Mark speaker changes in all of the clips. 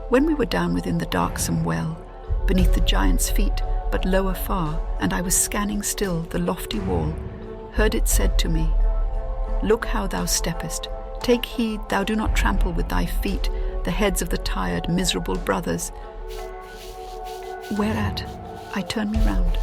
Speaker 1: When we were down within the darksome well, beneath the giant's feet, but lower far, and I was scanning still the lofty wall, heard it said to me, "Look how thou steppest. Take heed thou do not trample with thy feet the heads of the tired, miserable brothers." Whereat I turned me round,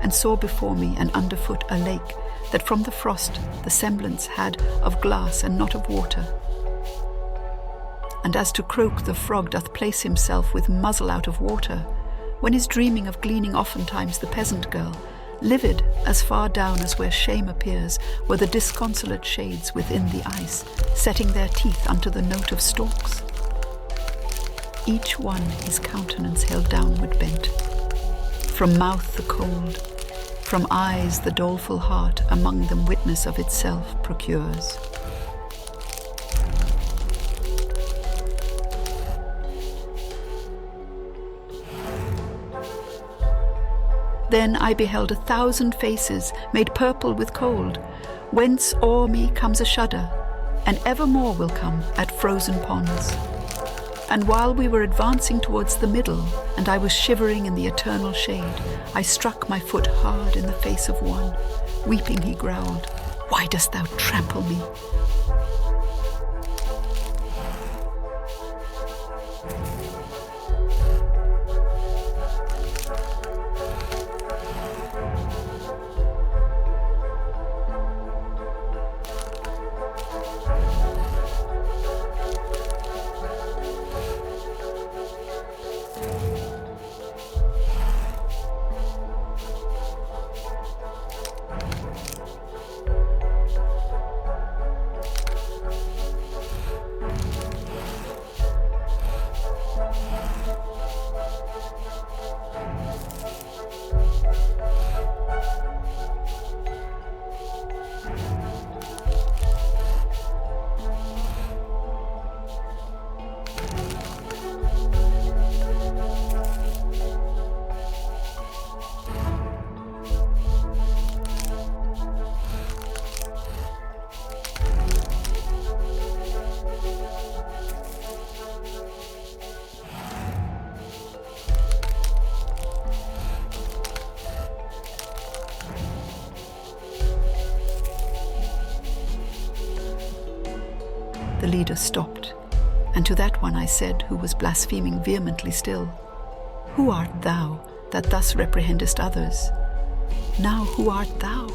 Speaker 1: and saw before me and underfoot a lake, that from the frost the semblance had of glass and not of water. And as to Croak the frog doth place himself with muzzle out of water, when is dreaming of gleaning oftentimes the peasant girl, livid as far down as where shame appears, were the disconsolate shades within the ice, setting their teeth unto the note of storks. Each one his countenance held downward bent, from mouth the cold, from eyes the doleful heart among them witness of itself procures. Then I beheld 1,000 faces made purple with cold, whence o'er me comes a shudder, and evermore will come at frozen ponds. And while we were advancing towards the middle, and I was shivering in the eternal shade, I struck my foot hard in the face of one. Weeping he growled, "Why dost thou trample me?" The leader stopped, and to that one I said, who was blaspheming vehemently still, "Who art thou, that thus reprehendest others? Now who art thou,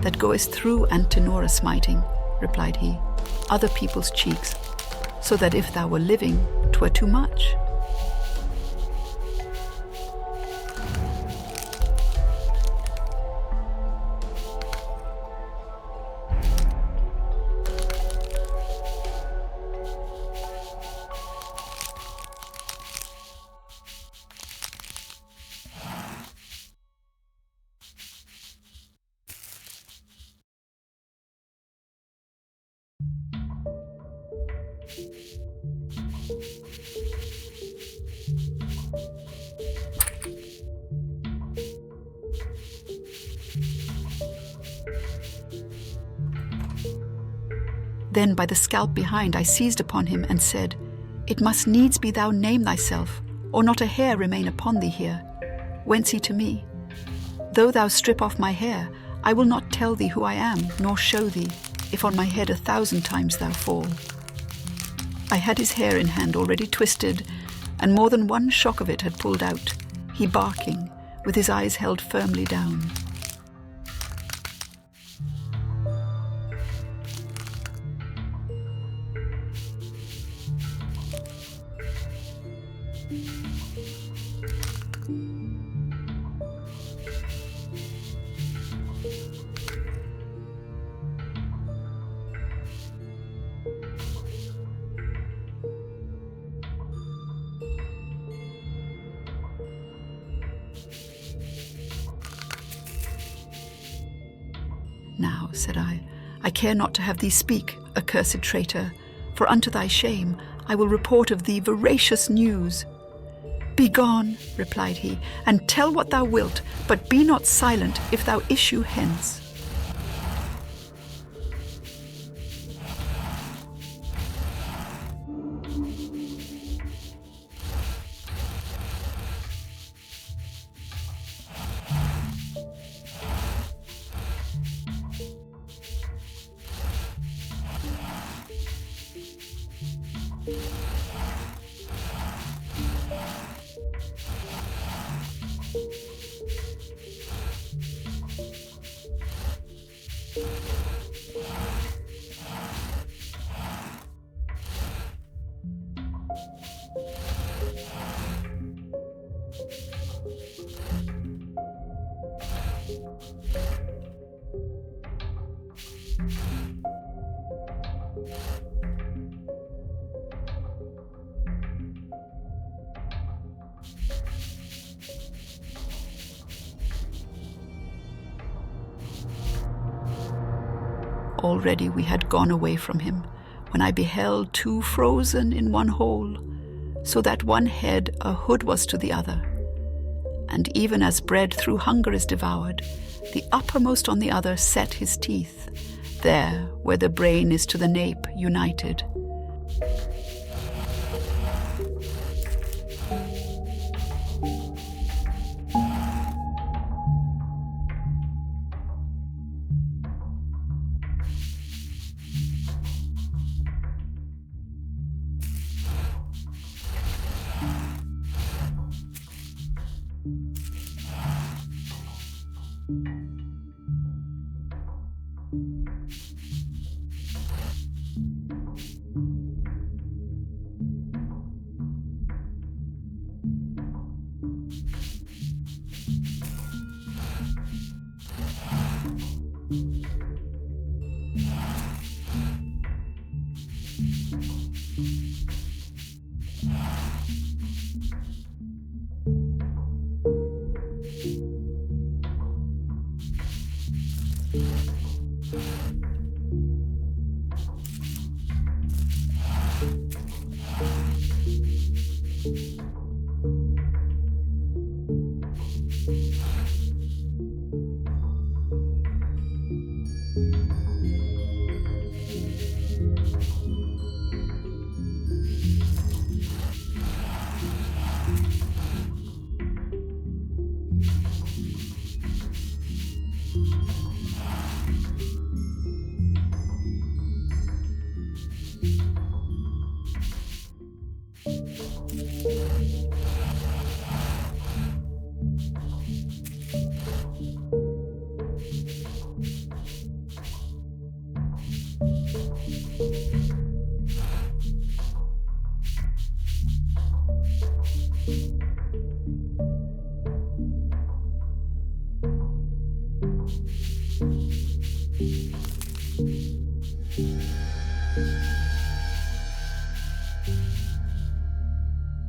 Speaker 1: that goest through Antenora smiting," replied he, "other people's cheeks, so that if thou were living, 'twere too much?" Then by the scalp behind I seized upon him and said, "It must needs be thou name thyself, or not a hair remain upon thee here. Whence he to me? Though thou strip off my hair, I will not tell thee who I am, nor show thee, if on my head 1,000 times thou fall." I had his hair in hand already twisted, and more than one shock of it had pulled out, he barking, with his eyes held firmly down. "Now," said I care not to have thee speak, accursed traitor, for unto thy shame I will report of thee veracious news." "Begone," replied he, "and tell what thou wilt, but be not silent if thou issue hence." already we had gone away from him, when I beheld two frozen in one hole, so that one head a hood was to the other. And even as bread through hunger is devoured, the uppermost on the other set his teeth, there where the brain is to the nape united.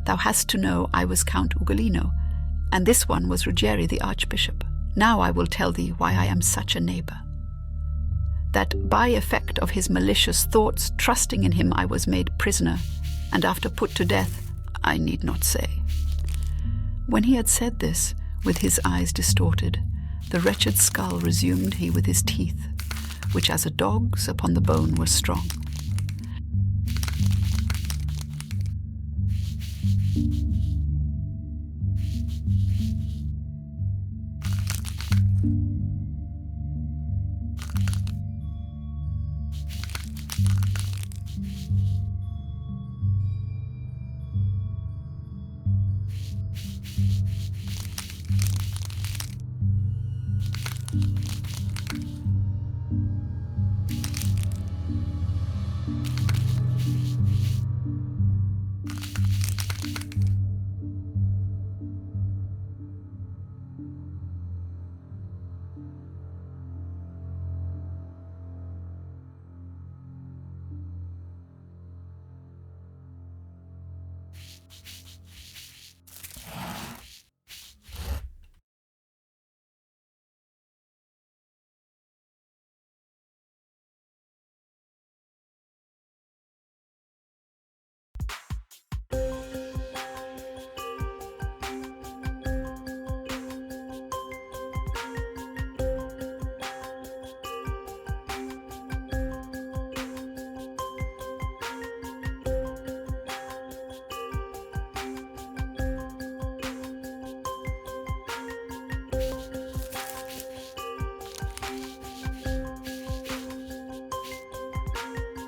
Speaker 1: Thou hast to know I was Count Ugolino, and this one was Ruggieri the Archbishop. Now I will tell thee why I am such a neighbour. That by effect of his malicious thoughts, trusting in him I was made prisoner, and after put to death, I need not say. When he had said this, with his eyes distorted, the wretched skull resumed he with his teeth, which as a dog's upon the bone were strong.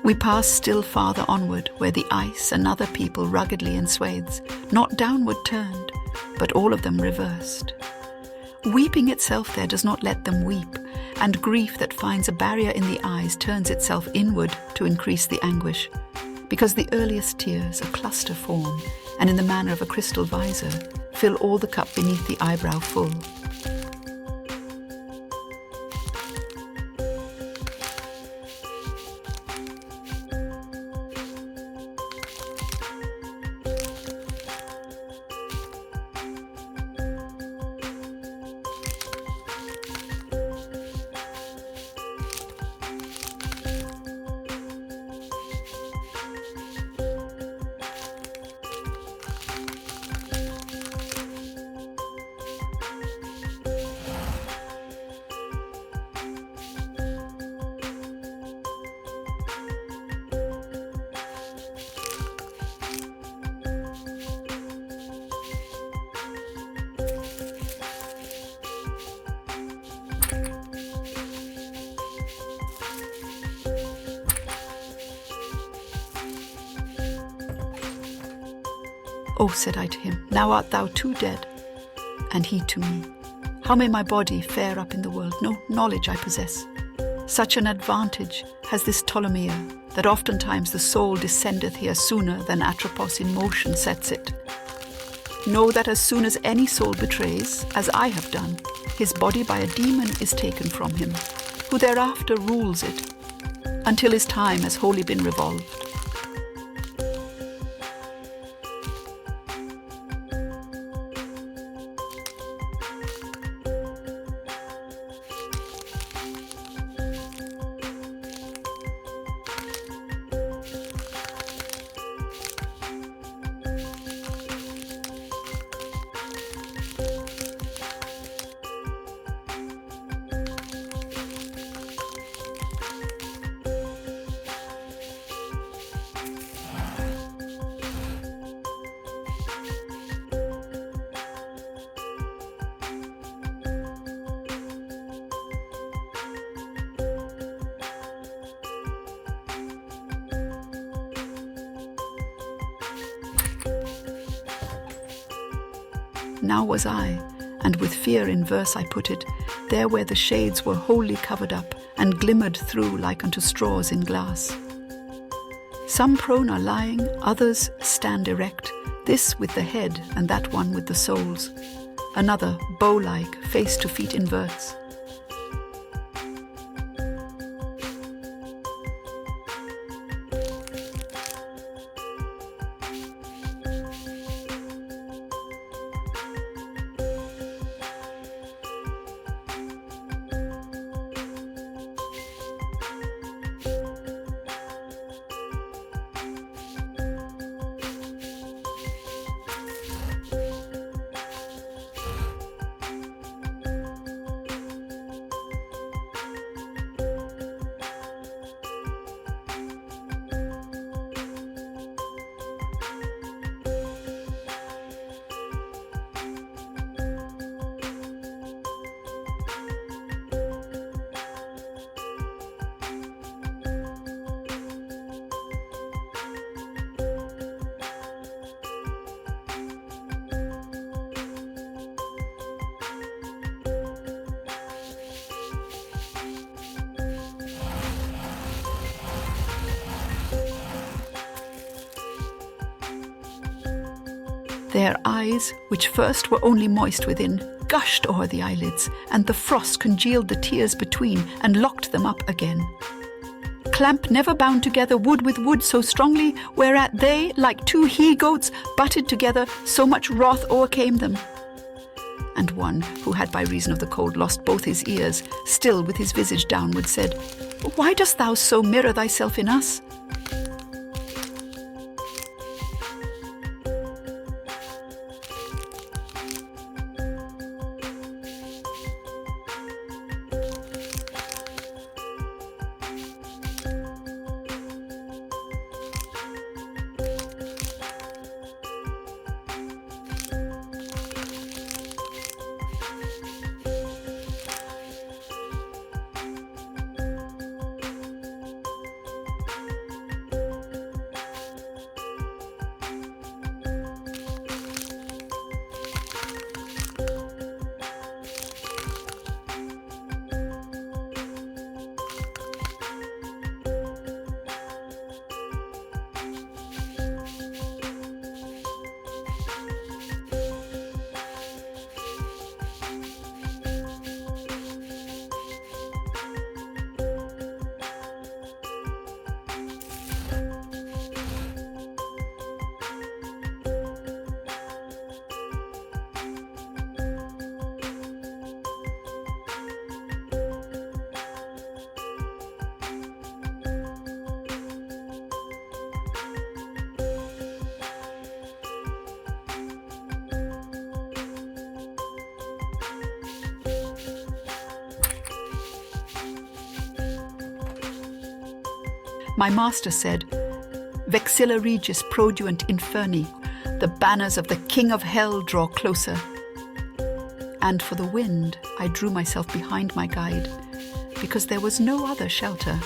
Speaker 1: We pass still farther onward, where the ice another people ruggedly enswathes, not downward turned, but all of them reversed. Weeping itself there does not let them weep, and grief that finds a barrier in the eyes turns itself inward to increase the anguish, because the earliest tears a cluster form, and in the manner of a crystal visor, fill all the cup beneath the eyebrow full. "Oh," said I to him, "now art thou too dead." And he to me, "How may my body fare up in the world? No knowledge I possess. Such an advantage has this Ptolemaea, that oftentimes the soul descendeth here sooner than Atropos in motion sets it. Know that as soon as any soul betrays, as I have done, his body by a demon is taken from him, who thereafter rules it, until his time has wholly been revolved. Now was I, and with fear in verse I put it, there where the shades were wholly covered up, and glimmered through like unto straws in glass. Some prone are lying, others stand erect, this with the head, and that one with the soles. Another, bow-like, face to feet inverts. Their eyes, which first were only moist within, gushed o'er the eyelids, and the frost congealed the tears between, and locked them up again. Clamp never bound together wood with wood so strongly, whereat they, like two he-goats, butted together, so much wrath o'ercame them. And one, who had by reason of the cold lost both his ears, still with his visage downward, said, "Why dost thou so mirror thyself in us?" My master said, "Vexilla regis produent inferni," the banners of the king of hell draw closer. And for the wind, I drew myself behind my guide, because there was no other shelter.